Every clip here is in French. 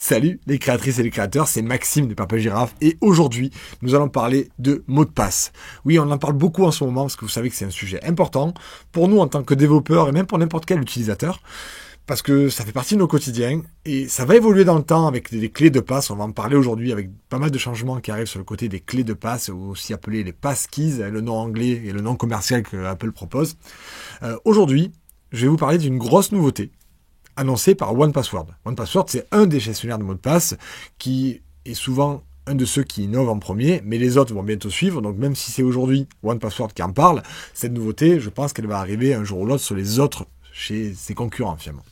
Salut les créatrices et les créateurs, c'est Maxime de Papa Girafe et aujourd'hui nous allons parler de mots de passe. Oui, on en parle beaucoup en ce moment parce que vous savez que c'est un sujet important pour nous en tant que développeurs et même pour n'importe quel utilisateur parce que ça fait partie de nos quotidiens et ça va évoluer dans le temps avec des clés de passe. On va en parler aujourd'hui avec pas mal de changements qui arrivent sur le côté des clés de passe, aussi appelées les passkeys, le nom anglais et le nom commercial que Apple propose. Aujourd'hui, je vais vous parler d'une grosse nouveauté annoncé par 1Password. 1Password, c'est un des gestionnaires de mots de passe qui est souvent un de ceux qui innovent en premier, mais les autres vont bientôt suivre. Donc même si c'est aujourd'hui 1Password qui en parle, cette nouveauté, je pense qu'elle va arriver un jour ou l'autre sur les autres, chez ses concurrents finalement.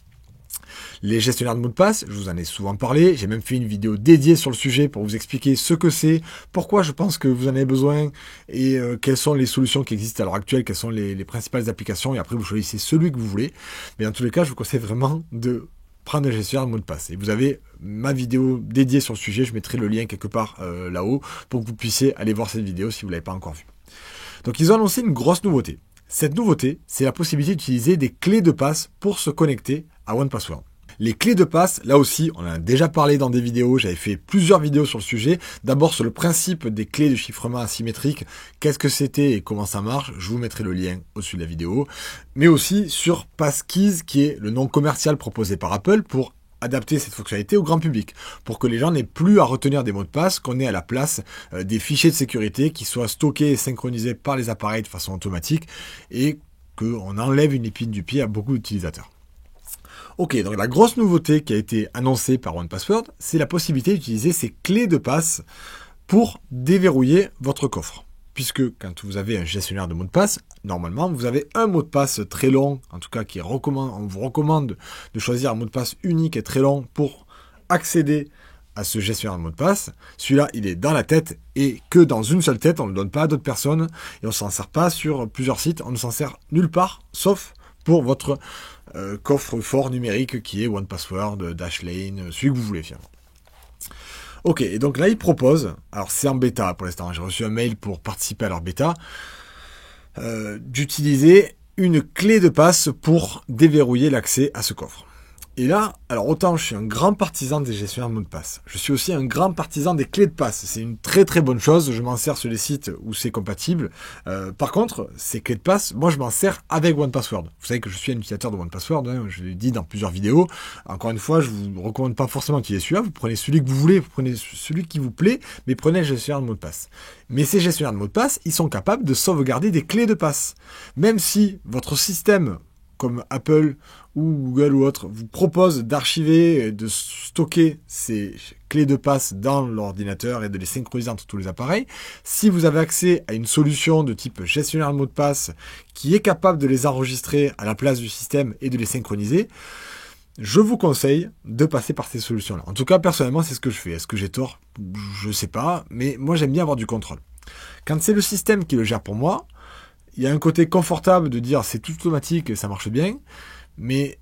Les gestionnaires de mots de passe, je vous en ai souvent parlé, j'ai même fait une vidéo dédiée sur le sujet pour vous expliquer ce que c'est, pourquoi je pense que vous en avez besoin et quelles sont les solutions qui existent à l'heure actuelle, quelles sont les principales applications et après vous choisissez celui que vous voulez. Mais dans tous les cas, je vous conseille vraiment de prendre un gestionnaire de mots de passe. Et vous avez ma vidéo dédiée sur le sujet, je mettrai le lien quelque part là-haut pour que vous puissiez aller voir cette vidéo si vous ne l'avez pas encore vue. Donc ils ont annoncé une grosse nouveauté. Cette nouveauté, c'est la possibilité d'utiliser des clés de passe pour se connecter à 1Password. Les clés de passe, là aussi, on en a déjà parlé dans des vidéos, j'avais fait plusieurs vidéos sur le sujet. D'abord sur le principe des clés de chiffrement asymétrique, qu'est-ce que c'était et comment ça marche, je vous mettrai le lien au-dessus de la vidéo. Mais aussi sur Passkeys, qui est le nom commercial proposé par Apple pour adapter cette fonctionnalité au grand public, pour que les gens n'aient plus à retenir des mots de passe, qu'on ait à la place des fichiers de sécurité qui soient stockés et synchronisés par les appareils de façon automatique et qu'on enlève une épine du pied à beaucoup d'utilisateurs. Ok, donc la grosse nouveauté qui a été annoncée par 1Password, c'est la possibilité d'utiliser ces clés de passe pour déverrouiller votre coffre. Puisque quand vous avez un gestionnaire de mots de passe, normalement, vous avez un mot de passe très long, en tout cas on vous recommande de choisir un mot de passe unique et très long pour accéder à ce gestionnaire de mots de passe. Celui-là, il est dans la tête et que dans une seule tête, on ne le donne pas à d'autres personnes et on ne s'en sert pas sur plusieurs sites, on ne s'en sert nulle part, sauf pour votre coffre-fort numérique qui est 1Password, Dashlane, celui que vous voulez finalement. Ok, et donc là, ils proposent, alors c'est en bêta pour l'instant, j'ai reçu un mail pour participer à leur bêta, d'utiliser une clé de passe pour déverrouiller l'accès à ce coffre. Et là, alors autant je suis un grand partisan des gestionnaires de mots de passe, je suis aussi un grand partisan des clés de passe. C'est une très très bonne chose, je m'en sers sur les sites où c'est compatible. Par contre, ces clés de passe, moi je m'en sers avec 1Password. Vous savez que je suis un utilisateur de 1Password, hein, je l'ai dit dans plusieurs vidéos. Encore une fois, je vous recommande pas forcément d'utiliser celui-là, vous prenez celui que vous voulez, vous prenez celui qui vous plaît, mais prenez le gestionnaire de mots de passe. Mais ces gestionnaires de mots de passe, ils sont capables de sauvegarder des clés de passe. Même si votre système comme Apple ou Google ou autre, vous propose d'archiver et de stocker ces clés de passe dans l'ordinateur et de les synchroniser entre tous les appareils. Si vous avez accès à une solution de type gestionnaire de mots de passe qui est capable de les enregistrer à la place du système et de les synchroniser, je vous conseille de passer par ces solutions-là. En tout cas, personnellement, c'est ce que je fais. Est-ce que j'ai tort? Je ne sais pas, mais moi, j'aime bien avoir du contrôle. Quand c'est le système qui le gère pour moi, il y a un côté confortable de dire c'est tout automatique et ça marche bien, mais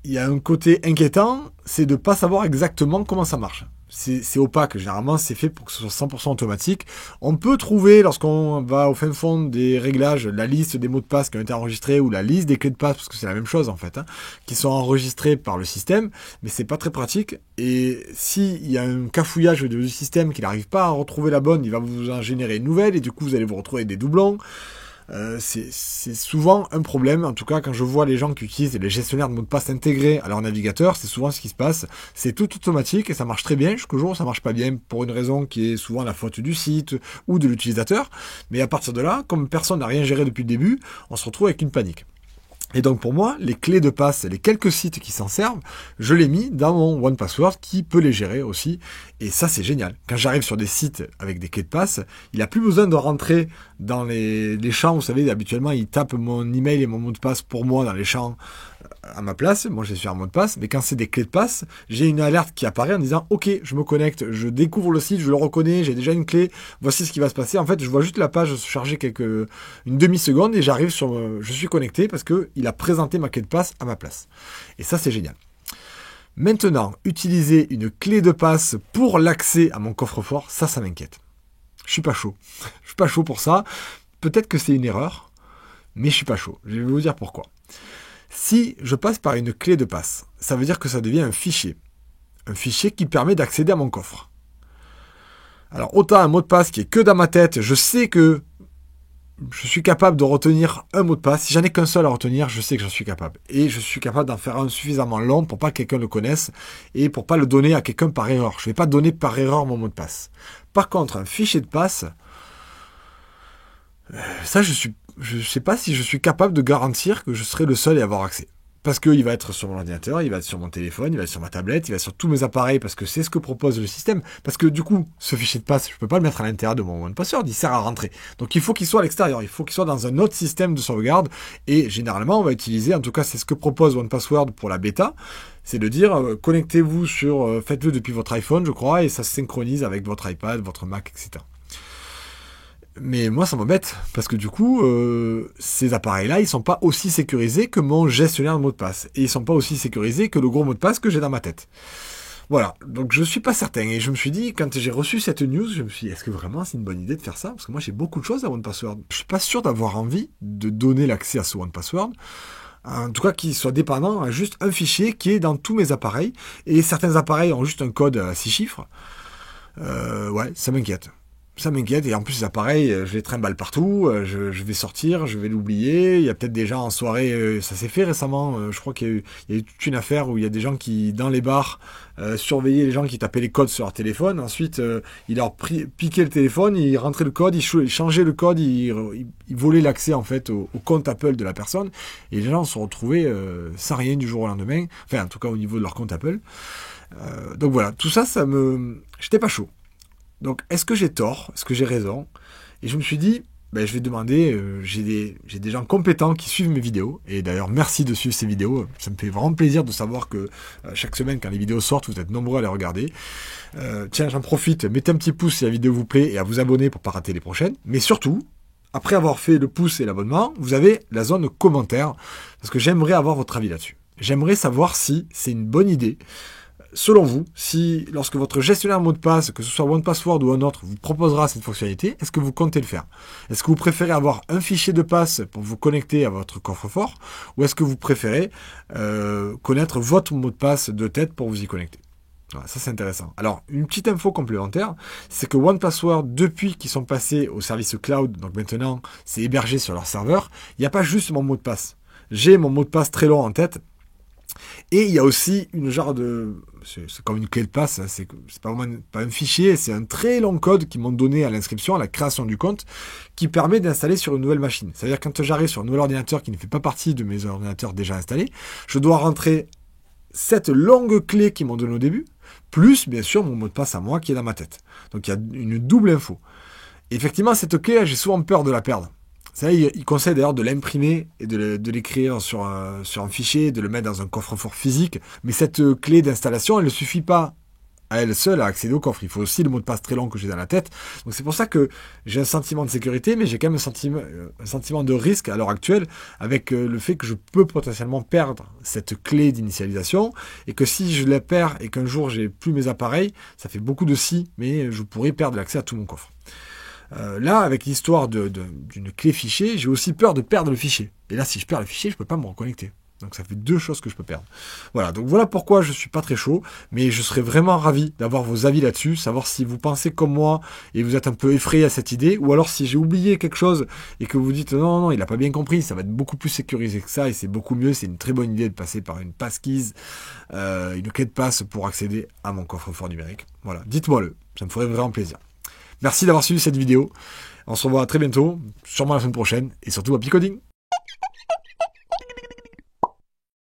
il y a un côté inquiétant, c'est de ne pas savoir exactement comment ça marche. C'est opaque, généralement c'est fait pour que ce soit 100% automatique. On peut trouver, lorsqu'on va au fin fond des réglages, la liste des mots de passe qui ont été enregistrés ou la liste des clés de passe, parce que c'est la même chose en fait, hein, qui sont enregistrés par le système, mais c'est pas très pratique. Et s'il y a un cafouillage du système qui n'arrive pas à retrouver la bonne, il va vous en générer une nouvelle et du coup vous allez vous retrouver avec des doublons. C'est souvent un problème, en tout cas quand je vois les gens qui utilisent les gestionnaires de mots de passe intégrés à leur navigateur, c'est souvent ce qui se passe, c'est tout automatique et ça marche très bien, jusqu'au jour où ça marche pas bien pour une raison qui est souvent la faute du site ou de l'utilisateur, mais à partir de là, comme personne n'a rien géré depuis le début, on se retrouve avec une panique. Et donc pour moi, les clés de passe, les quelques sites qui s'en servent, je les mis dans mon 1Password qui peut les gérer aussi. Et ça, c'est génial. Quand j'arrive sur des sites avec des clés de passe, il n'a plus besoin de rentrer dans les champs. Vous savez, habituellement, il tape mon email et mon mot de passe pour moi dans les champs à ma place. Moi, je suis un mot de passe. Mais quand c'est des clés de passe, j'ai une alerte qui apparaît en disant « Ok, je me connecte, je découvre le site, je le reconnais, j'ai déjà une clé. Voici ce qui va se passer. » En fait, je vois juste la page se charger une demi-seconde et j'arrive sur... je suis connecté parce qu'il a présenté ma clé de passe à ma place. Et ça, c'est génial. Maintenant, utiliser une clé de passe pour l'accès à mon coffre-fort, ça m'inquiète. Je suis pas chaud. Je suis pas chaud pour ça. Peut-être que c'est une erreur, mais je suis pas chaud. Je vais vous dire pourquoi. Si je passe par une clé de passe, ça veut dire que ça devient un fichier. un fichier qui permet d'accéder à mon coffre. Alors autant un mot de passe qui est que dans ma tête, je sais que je suis capable de retenir un mot de passe. Si j'en ai qu'un seul à retenir, je sais que j'en suis capable. Et je suis capable d'en faire un suffisamment long pour pas que quelqu'un le connaisse et pour pas le donner à quelqu'un par erreur. Je vais pas donner par erreur mon mot de passe. Par contre, un fichier de passe, ça je sais pas si je suis capable de garantir que je serai le seul à y avoir accès. Parce qu'il va être sur mon ordinateur, il va être sur mon téléphone, il va être sur ma tablette, il va être sur tous mes appareils, parce que c'est ce que propose le système. Parce que du coup, ce fichier de passe, je peux pas le mettre à l'intérieur de mon password, il sert à rentrer. Donc il faut qu'il soit à l'extérieur, il faut qu'il soit dans un autre système de sauvegarde. Et généralement, on va utiliser, en tout cas c'est ce que propose OnePassword pour la bêta, c'est de dire, connectez-vous faites-le depuis votre iPhone, je crois, et ça se synchronise avec votre iPad, votre Mac, etc. Mais moi, ça m'embête, parce que du coup, ces appareils-là, ils sont pas aussi sécurisés que mon gestionnaire de mots de passe. Et ils sont pas aussi sécurisés que le gros mot de passe que j'ai dans ma tête. Voilà, donc je suis pas certain. Et je me suis dit, quand j'ai reçu cette news, je me suis dit, est-ce que vraiment c'est une bonne idée de faire ça? Parce que moi, j'ai beaucoup de choses à OnePassword. Je suis pas sûr d'avoir envie de donner l'accès à ce OnePassword. En tout cas, qu'il soit dépendant à juste un fichier qui est dans tous mes appareils. Et certains appareils ont juste un code à 6 chiffres. Ouais, ça m'inquiète. Ça m'inquiète, et en plus, c'est pareil, je les trimballe partout, je vais sortir, je vais l'oublier, il y a peut-être des gens en soirée, ça s'est fait récemment, je crois qu'il y a eu toute une affaire où il y a des gens qui, dans les bars, surveillaient les gens qui tapaient les codes sur leur téléphone, ensuite, ils leur piquaient le téléphone, ils rentraient le code, ils changeaient le code, ils volaient l'accès, en fait, au compte Apple de la personne, et les gens se sont retrouvés sans rien du jour au lendemain, enfin, en tout cas, au niveau de leur compte Apple. Donc voilà, tout ça, j'étais pas chaud. Donc, est-ce que j'ai tort? Est-ce que j'ai raison? Et je me suis dit, je vais demander, j'ai des gens compétents qui suivent mes vidéos. Et d'ailleurs, merci de suivre ces vidéos. Ça me fait vraiment plaisir de savoir que chaque semaine, quand les vidéos sortent, vous êtes nombreux à les regarder. Tiens, j'en profite, mettez un petit pouce si la vidéo vous plaît et à vous abonner pour ne pas rater les prochaines. Mais surtout, après avoir fait le pouce et l'abonnement, vous avez la zone commentaire, parce que j'aimerais avoir votre avis là-dessus. J'aimerais savoir si c'est une bonne idée. Selon vous, si lorsque votre gestionnaire de mot de passe, que ce soit OnePassword ou un autre, vous proposera cette fonctionnalité, est-ce que vous comptez le faire? Est-ce que vous préférez avoir un fichier de passe pour vous connecter à votre coffre-fort, ou est-ce que vous préférez connaître votre mot de passe de tête pour vous y connecter? Voilà, ça c'est intéressant. Alors, une petite info complémentaire, c'est que OnePassword, depuis qu'ils sont passés au service cloud, donc maintenant c'est hébergé sur leur serveur, il n'y a pas juste mon mot de passe. J'ai mon mot de passe très long en tête. Et il y a aussi une genre de... C'est comme une clé de passe, hein, c'est pas vraiment pas un fichier, c'est un très long code qu'ils m'ont donné à l'inscription, à la création du compte, qui permet d'installer sur une nouvelle machine. C'est-à-dire quand j'arrive sur un nouvel ordinateur qui ne fait pas partie de mes ordinateurs déjà installés, je dois rentrer cette longue clé qu'ils m'ont donnée au début, plus bien sûr mon mot de passe à moi qui est dans ma tête. Donc il y a une double info. Et effectivement, cette clé, j'ai souvent peur de la perdre. Ça, il conseille d'ailleurs de l'imprimer et de l'écrire sur un fichier, de le mettre dans un coffre-fort physique. Mais cette clé d'installation, elle ne suffit pas à elle seule à accéder au coffre. Il faut aussi le mot de passe très long que j'ai dans la tête. Donc c'est pour ça que j'ai un sentiment de sécurité, mais j'ai quand même un sentiment de risque à l'heure actuelle avec le fait que je peux potentiellement perdre cette clé d'initialisation et que si je la perds et qu'un jour j'ai plus mes appareils, ça fait beaucoup de si, mais je pourrais perdre l'accès à tout mon coffre. Là, avec l'histoire d'une clé fichier, j'ai aussi peur de perdre le fichier. Et là, si je perds le fichier, je peux pas me reconnecter. Donc ça fait deux choses que je peux perdre. Voilà, donc voilà pourquoi je suis pas très chaud, mais je serais vraiment ravi d'avoir vos avis là-dessus, savoir si vous pensez comme moi et vous êtes un peu effrayé à cette idée, ou alors si j'ai oublié quelque chose et que vous dites non, il a pas bien compris, ça va être beaucoup plus sécurisé que ça et c'est beaucoup mieux, c'est une très bonne idée de passer par une passkeys, une clé de passe pour accéder à mon coffre-fort numérique. Voilà, dites-moi-le, ça me ferait vraiment plaisir. Merci d'avoir suivi cette vidéo. On se revoit très bientôt, sûrement la semaine prochaine, et surtout happy coding!